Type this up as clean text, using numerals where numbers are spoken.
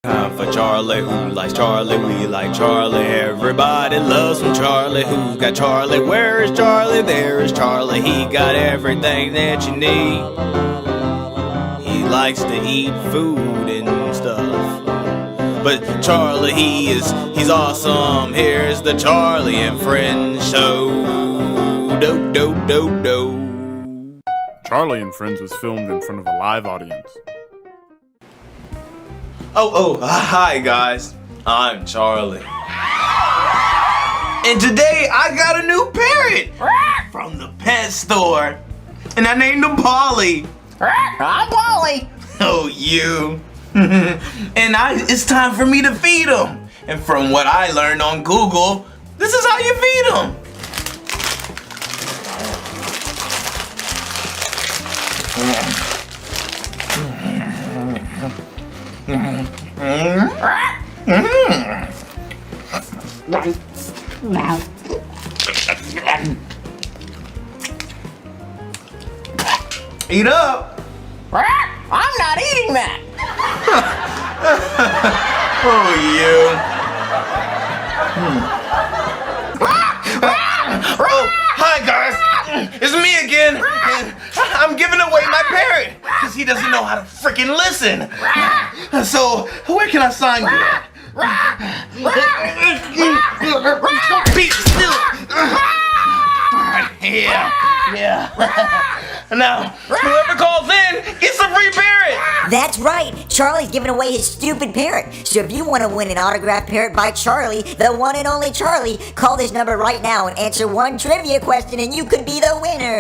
Time for Charlie, who likes Charlie, we like Charlie. Everybody loves some Charlie, who's got Charlie? Where is Charlie? There is Charlie, he got everything that you need. He likes to eat food and stuff, but Charlie, he's awesome. Here's the Charlie and Friends show. Do do do do. Charlie and Friends was filmed in front of a live audience. Hi guys, I'm Charlie. And today I got a new parrot from the pet store. And I named him Polly. I'm Polly. Oh, you. And it's time for me to feed him. And from what I learned on Google, this is how you feed him. Eat up! I'm not eating that! Oh, you! Oh, hi guys! It's me again! And I'm giving away my parrot because he doesn't know how to freaking listen. So, where can I sign you? Be still! Yeah. Now, whoever calls in gets a free parrot! That's right! Charlie's giving away his stupid parrot. So if you want to win an autographed parrot by Charlie, the one and only Charlie, call this number right now and answer one trivia question and you could be the winner!